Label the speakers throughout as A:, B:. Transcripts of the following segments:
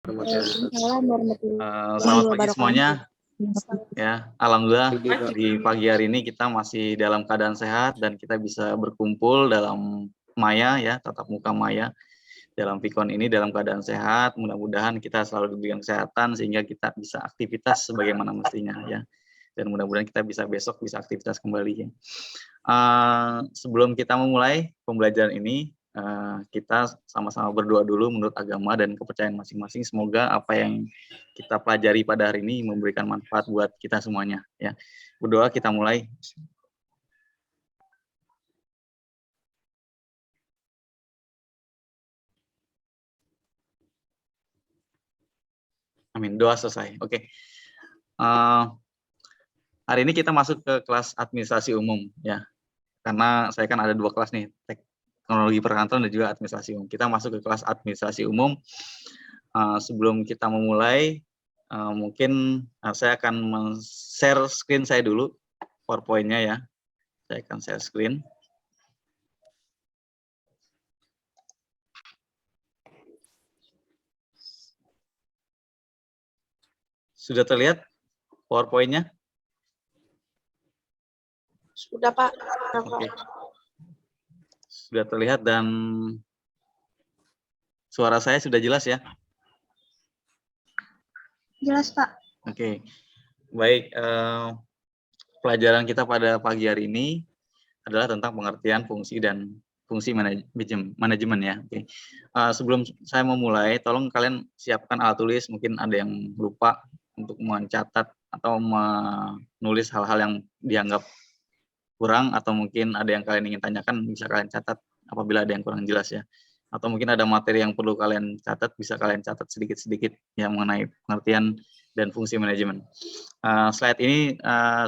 A: Waalaikumsalam warahmatullahi
B: Selamat pagi
A: wabarakatuh.
B: semuanya. Ya, alhamdulillah di pagi hari ini kita masih dalam keadaan sehat dan kita bisa berkumpul dalam Maya ya, tatap muka Maya dalam Vicon ini dalam keadaan sehat. Mudah-mudahan kita selalu diberikan kesehatan sehingga kita bisa aktivitas sebagaimana mestinya ya. Dan mudah-mudahan kita bisa besok bisa aktivitas kembali ya. Sebelum kita memulai pembelajaran ini, kita sama-sama berdoa dulu menurut agama dan kepercayaan masing-masing. Semoga apa yang kita pelajari pada hari ini memberikan manfaat buat kita semuanya. Ya, berdoa kita mulai. Amin. Doa selesai. Oke. Hari ini kita masuk ke kelas administrasi umum ya. Karena saya kan ada 2 kelas nih, teknologi perkantoran dan juga administrasi umum. Kita masuk ke kelas administrasi umum. Sebelum kita memulai, mungkin saya akan share screen saya dulu, PowerPoint-nya ya. Saya akan share screen. Sudah terlihat PowerPoint-nya?
A: Sudah, Pak.
B: Oke. Sudah terlihat dan suara saya sudah jelas ya?
A: Jelas, Pak.
B: Oke. Baik, pelajaran kita pada pagi hari ini adalah tentang pengertian fungsi dan fungsi manajemen ya. Oke. Sebelum saya memulai, tolong kalian siapkan alat tulis. Mungkin ada yang lupa untuk mencatat atau menulis hal-hal yang dianggap kurang, atau mungkin ada yang kalian ingin tanyakan, bisa kalian catat apabila ada yang kurang jelas ya. Atau mungkin ada materi yang perlu kalian catat, bisa kalian catat sedikit-sedikit yang mengenai pengertian dan fungsi manajemen. Slide ini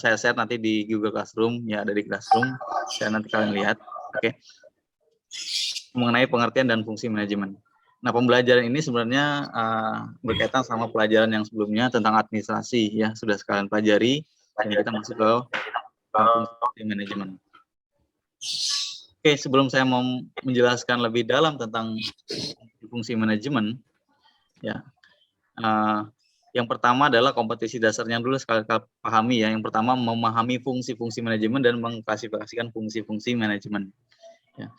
B: saya share nanti di Google Classroom, ya ada di Classroom, saya nanti kalian lihat. Oke. Mengenai pengertian dan fungsi manajemen. Nah, pembelajaran ini sebenarnya berkaitan sama pelajaran yang sebelumnya tentang administrasi ya, sudah sekalian pelajari dan kita masuk ke fungsi manajemen. Oke, sebelum saya mau menjelaskan lebih dalam tentang fungsi manajemen, ya, yang pertama adalah kompetisi dasarnya dulu sekali pahami ya. Yang pertama memahami fungsi-fungsi manajemen dan mengklasifikasikan fungsi-fungsi manajemen. Ya.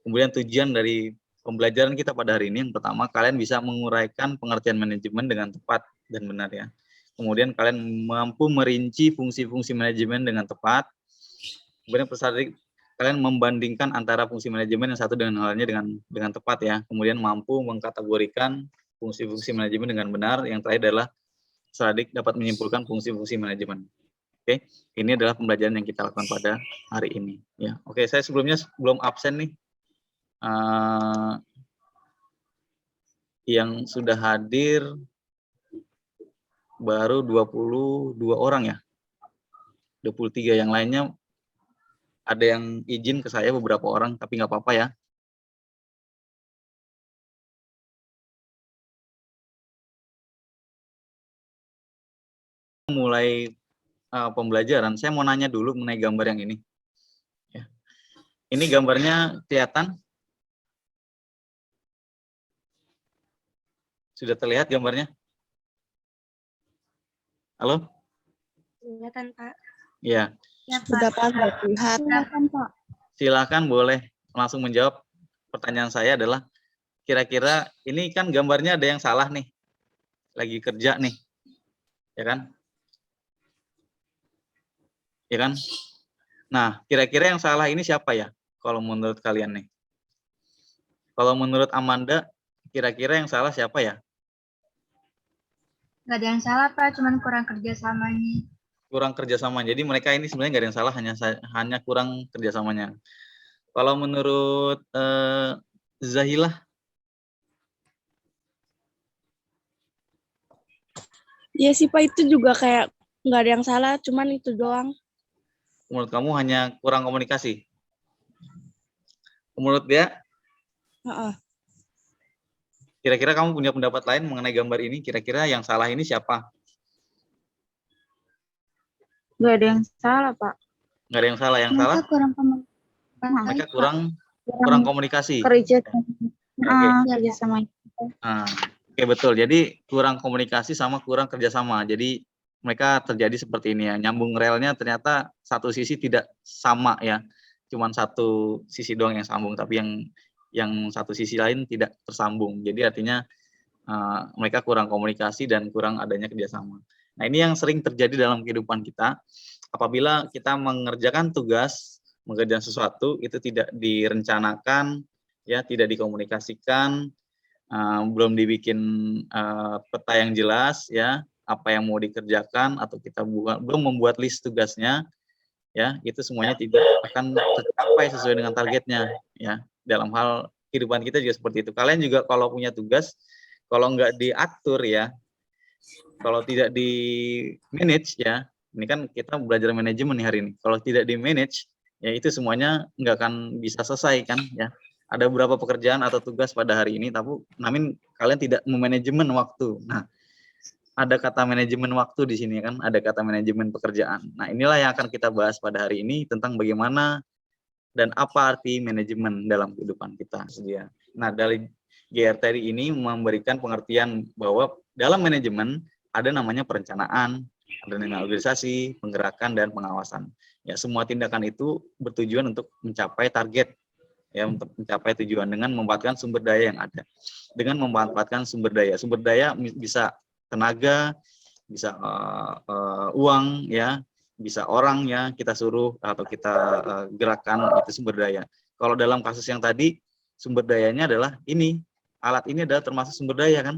B: Kemudian tujuan dari pembelajaran kita pada hari ini, yang pertama kalian bisa menguraikan pengertian manajemen dengan tepat dan benar ya. Kemudian kalian mampu merinci fungsi-fungsi manajemen dengan tepat. Kemudian kalian membandingkan antara fungsi manajemen yang satu dengan halnya dengan tepat ya. Kemudian mampu mengkategorikan fungsi-fungsi manajemen dengan benar. Yang terakhir adalah Sadik dapat menyimpulkan fungsi-fungsi manajemen. Oke, ini adalah pembelajaran yang kita lakukan pada hari ini. Ya, oke, saya sebelumnya belum absen nih. Yang sudah hadir baru 22 orang ya. 23 yang lainnya ada yang izin ke saya beberapa orang, tapi nggak apa-apa ya. Mulai pembelajaran, saya mau nanya dulu mengenai gambar yang ini. Ya. Ini gambarnya kelihatan? Sudah terlihat gambarnya? Halo?
A: Kelihatan, Pak.
B: Ya.
A: Ya, sudah, Pak. Terlihat. Kelihatan, Pak.
B: Silakan boleh langsung menjawab. Pertanyaan saya adalah, kira-kira ini kan gambarnya ada yang salah nih. Lagi kerja nih. Ya kan? Ya kan? Nah, kira-kira yang salah ini siapa ya? Kalau menurut kalian nih. Kalau menurut Amanda, kira-kira yang salah siapa ya?
A: Nggak ada yang salah, Pak. Cuman kurang kerjasamanya.
B: Kurang kerjasama. Jadi mereka ini sebenarnya nggak ada yang salah, hanya kurang kerjasamanya. Kalau menurut Zahilah?
C: Iya sih Pak, itu juga kayak nggak ada yang salah, cuman itu doang.
B: Menurut kamu hanya kurang komunikasi? Menurut dia? Kira-kira kamu punya pendapat lain mengenai gambar ini? Kira-kira yang salah ini siapa?
A: Nggak ada yang salah, Pak.
B: Nggak ada yang salah. Yang salah? Mereka kurang komunikasi.
A: Kerja.
B: Oke.
A: Kerja sama.
B: Nah, Oke, betul. Jadi kurang komunikasi sama kurang kerjasama. Jadi mereka terjadi seperti ini ya, nyambung relnya ternyata satu sisi tidak sama ya, cuman satu sisi doang yang sambung, tapi yang satu sisi lain tidak tersambung. Jadi artinya mereka kurang komunikasi dan kurang adanya kerjasama. Nah, ini yang sering terjadi dalam kehidupan kita. Apabila kita mengerjakan tugas, mengerjakan sesuatu itu tidak direncanakan, ya, tidak dikomunikasikan, belum dibikin peta yang jelas, ya, apa yang mau dikerjakan atau kita belum membuat list tugasnya, ya, itu semuanya tidak akan tercapai sesuai dengan targetnya, ya. Dalam hal kehidupan kita juga seperti itu. Kalian juga kalau punya tugas, kalau nggak diatur ya, kalau tidak di manage ya, ini kan kita belajar manajemen nih hari ini. Kalau tidak di manage, ya itu semuanya nggak akan bisa selesai kan ya. Ada beberapa pekerjaan atau tugas pada hari ini, tapi namun kalian tidak memanajemen waktu. Nah, ada kata manajemen waktu di sini kan, ada kata manajemen pekerjaan. Nah, inilah yang akan kita bahas pada hari ini tentang bagaimana dan apa arti manajemen dalam kehidupan kita. Nah, dari GRTRI ini memberikan pengertian bahwa dalam manajemen ada namanya perencanaan, ada namanya organisasi, penggerakan, dan pengawasan. Ya, semua tindakan itu bertujuan untuk mencapai target, ya, untuk mencapai tujuan dengan memanfaatkan sumber daya yang ada. Dengan memanfaatkan sumber daya bisa tenaga, bisa uang, ya, bisa orang ya kita suruh atau kita gerakan, itu sumber daya. Kalau dalam kasus yang tadi, sumber dayanya adalah ini, alat ini adalah termasuk sumber daya kan.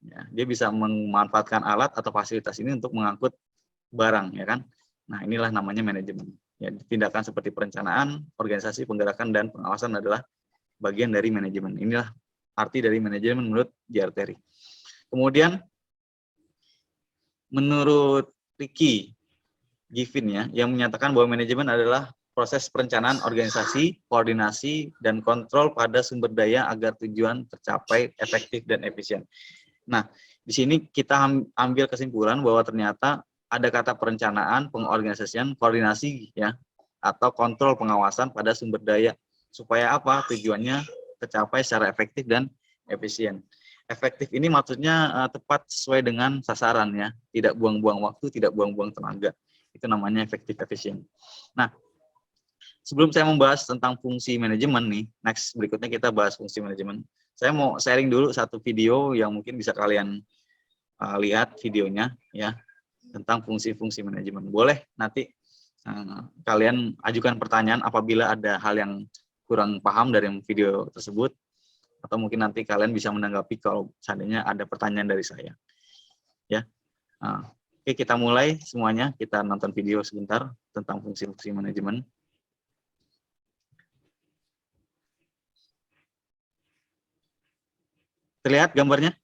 B: Ya, dia bisa memanfaatkan alat atau fasilitas ini untuk mengangkut barang ya kan. Nah, inilah namanya manajemen. Ya, tindakan seperti perencanaan, organisasi, penggerakan, dan pengawasan adalah bagian dari manajemen. Inilah arti dari manajemen menurut GRTRI. Kemudian menurut Ricky Giffin ya, yang menyatakan bahwa manajemen adalah proses perencanaan organisasi, koordinasi, dan kontrol pada sumber daya agar tujuan tercapai efektif dan efisien. Nah, di sini kita ambil kesimpulan bahwa ternyata ada kata perencanaan, pengorganisasian, koordinasi ya, atau kontrol pengawasan pada sumber daya. Supaya apa? Tujuannya tercapai secara efektif dan efisien. Efektif ini maksudnya tepat sesuai dengan sasaran ya, tidak buang-buang waktu, tidak buang-buang tenaga. Itu namanya efektif efisien. Nah, sebelum saya membahas tentang fungsi manajemen nih, next berikutnya kita bahas fungsi manajemen. Saya mau sharing dulu satu video yang mungkin bisa kalian lihat videonya ya, tentang fungsi-fungsi manajemen. Boleh nanti kalian ajukan pertanyaan apabila ada hal yang kurang paham dari video tersebut, atau mungkin nanti kalian bisa menanggapi kalau seandainya ada pertanyaan dari saya. Ya, oke, kita mulai semuanya. Kita nonton video sebentar tentang fungsi-fungsi manajemen. Terlihat gambarnya?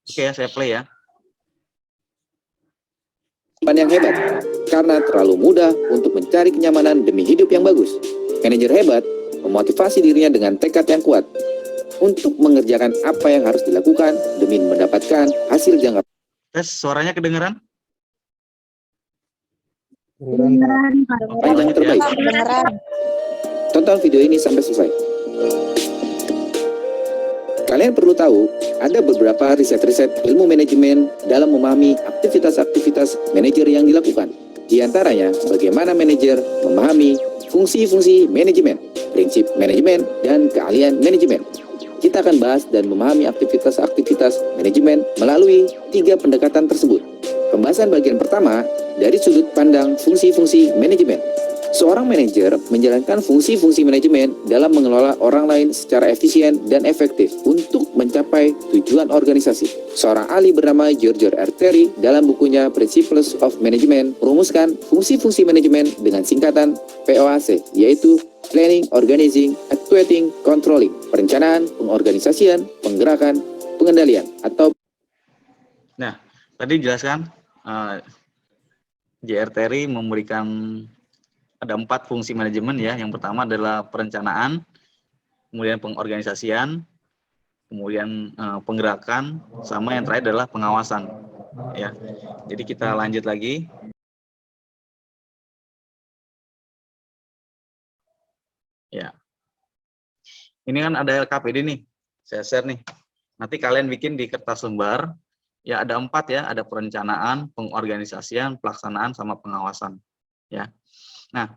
B: Oke, saya play ya.
D: Yang hebat, karena terlalu mudah untuk mencari kenyamanan demi hidup yang bagus. Manajer hebat memotivasi dirinya dengan tekad yang kuat untuk mengerjakan apa yang harus dilakukan demi mendapatkan hasil jangka.
B: Tes, suaranya kedengeran?
D: Panjang terbaik. Tonton video ini sampai selesai. Kalian perlu tahu, ada beberapa riset-riset ilmu manajemen dalam memahami aktivitas-aktivitas manajer yang dilakukan. Di antaranya, bagaimana manajer memahami fungsi-fungsi manajemen, prinsip manajemen, dan keahlian manajemen. Kita akan bahas dan memahami aktivitas-aktivitas manajemen melalui 3 pendekatan tersebut. Pembahasan bagian pertama dari sudut pandang fungsi-fungsi manajemen. Seorang manajer menjalankan fungsi-fungsi manajemen dalam mengelola orang lain secara efisien dan efektif untuk mencapai tujuan organisasi. Seorang ahli bernama Giorgio Arteri dalam bukunya Principles of Management merumuskan fungsi-fungsi manajemen dengan singkatan POAC, yaitu Planning, Organizing, Actuating, Controlling, perencanaan, pengorganisasian, penggerakan, pengendalian, atau.
B: Nah, tadi jelaskan GRTRI memberikan ada 4 fungsi manajemen ya. Yang pertama adalah perencanaan, kemudian pengorganisasian, kemudian penggerakan, sama yang terakhir adalah pengawasan. Ya, jadi kita lanjut lagi. Ya. Ini kan ada LKPD nih, saya share nih. Nanti kalian bikin di kertas lembar, ya ada 4 ya, ada perencanaan, pengorganisasian, pelaksanaan, sama pengawasan. Ya. Nah,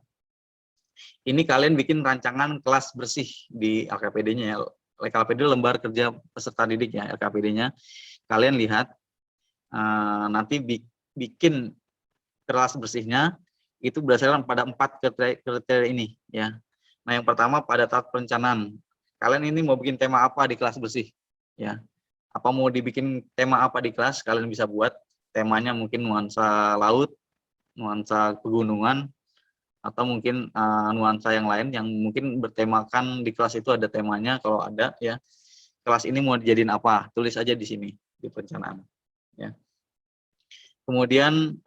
B: ini kalian bikin rancangan kelas bersih di LKPD-nya ya. LKPD lembar kerja peserta didik ya, LKPD-nya. Kalian lihat, nanti bikin kelas bersihnya itu berdasarkan pada 4 kriteria ini ya. Nah, yang pertama pada tahap perencanaan. Kalian ini mau bikin tema apa di kelas bersih ya? Apa mau dibikin tema apa di kelas? Kalian bisa buat temanya mungkin nuansa laut, nuansa pegunungan, atau mungkin nuansa yang lain yang mungkin bertemakan di kelas itu ada temanya kalau ada ya. Kelas ini mau dijadiin apa? Tulis aja di sini di perencanaan ya. Kemudian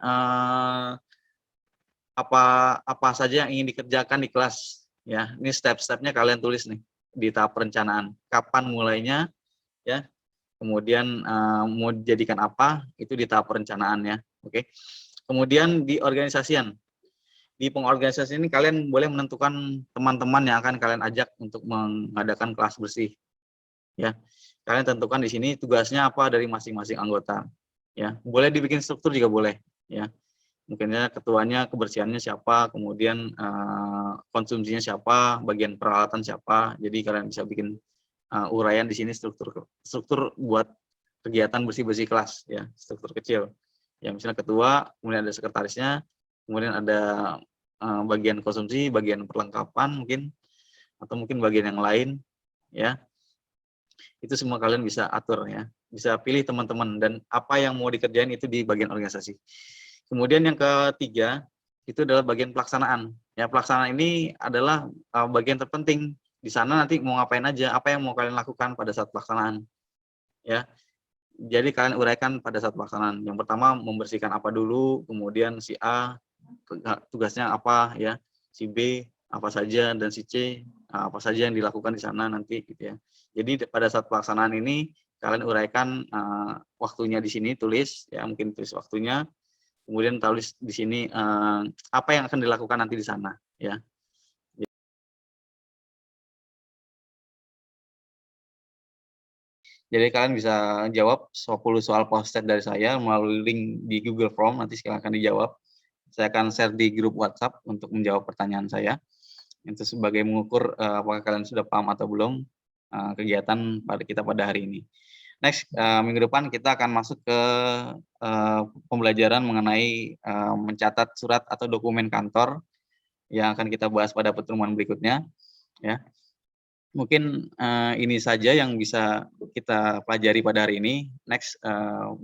B: apa saja yang ingin dikerjakan di kelas ya. Ini step-stepnya kalian tulis nih di tahap perencanaan. Kapan mulainya ya. Kemudian mau dijadikan apa itu di tahap perencanaan ya. Oke. Kemudian di organisasian. Di pengorganisasian ini kalian boleh menentukan teman-teman yang akan kalian ajak untuk mengadakan kelas bersih. Ya. Kalian tentukan di sini tugasnya apa dari masing-masing anggota. Ya, boleh dibikin struktur juga boleh ya. Mungkinnya ketuanya kebersihannya siapa, kemudian konsumsinya siapa, bagian peralatan siapa. Jadi kalian bisa bikin uraian di sini struktur buat kegiatan bersih-bersih kelas ya, struktur kecil. Ya misalnya ketua, kemudian ada sekretarisnya, kemudian ada bagian konsumsi, bagian perlengkapan mungkin, atau mungkin bagian yang lain ya. Itu semua kalian bisa atur ya. Bisa pilih teman-teman dan apa yang mau dikerjain itu di bagian organisasi. Kemudian yang ketiga itu adalah bagian pelaksanaan. Ya, pelaksanaan ini adalah bagian terpenting. Di sana nanti mau ngapain aja, apa yang mau kalian lakukan pada saat pelaksanaan. Ya. Jadi kalian uraikan pada saat pelaksanaan. Yang pertama membersihkan apa dulu, kemudian si A tugasnya apa ya, si B apa saja, dan si C apa saja yang dilakukan di sana nanti gitu ya. Jadi pada saat pelaksanaan ini kalian uraikan waktunya di sini, tulis ya, mungkin tulis waktunya, kemudian tulis di sini apa yang akan dilakukan nanti di sana ya. Jadi kalian bisa jawab 10 soal post-it dari saya melalui link di Google Form, nanti silakan dijawab. Saya akan share di grup WhatsApp untuk menjawab pertanyaan saya. Itu sebagai mengukur apakah kalian sudah paham atau belum kegiatan kita pada hari ini. Next, minggu depan kita akan masuk ke pembelajaran mengenai mencatat surat atau dokumen kantor yang akan kita bahas pada pertemuan berikutnya. Ya, mungkin ini saja yang bisa kita pelajari pada hari ini. Next,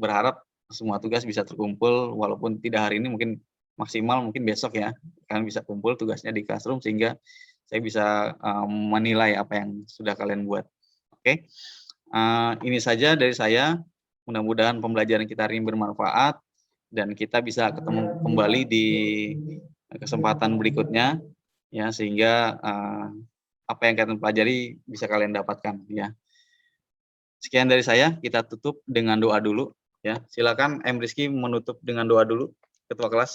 B: berharap semua tugas bisa terkumpul, walaupun tidak hari ini, mungkin maksimal mungkin besok ya. Kalian bisa kumpul tugasnya di classroom sehingga saya bisa menilai apa yang sudah kalian buat. Oke. Ini saja dari saya. Mudah-mudahan pembelajaran kita hari ini bermanfaat dan kita bisa ketemu kembali di kesempatan berikutnya ya, sehingga apa yang kalian pelajari bisa kalian dapatkan ya. Sekian dari saya, kita tutup dengan doa dulu ya. Silakan M. Rizky menutup dengan doa dulu, Ketua kelas.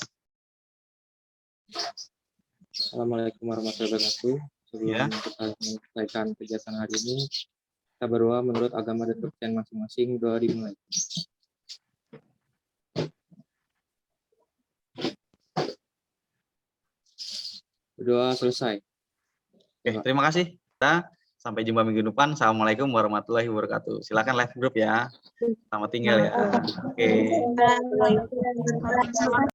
E: Assalamualaikum warahmatullahi wabarakatuh. Sebelum kita menyelesaikan kegiatan hari ini, kita berdoa menurut agama dan kepercayaan masing-masing. Doa dimulai. Berdoa selesai.
B: Oke, terima kasih. Kita sampai jumpa minggu depan. Assalamualaikum warahmatullahi wabarakatuh. Silakan live group ya. Selamat tinggal ya. Oke.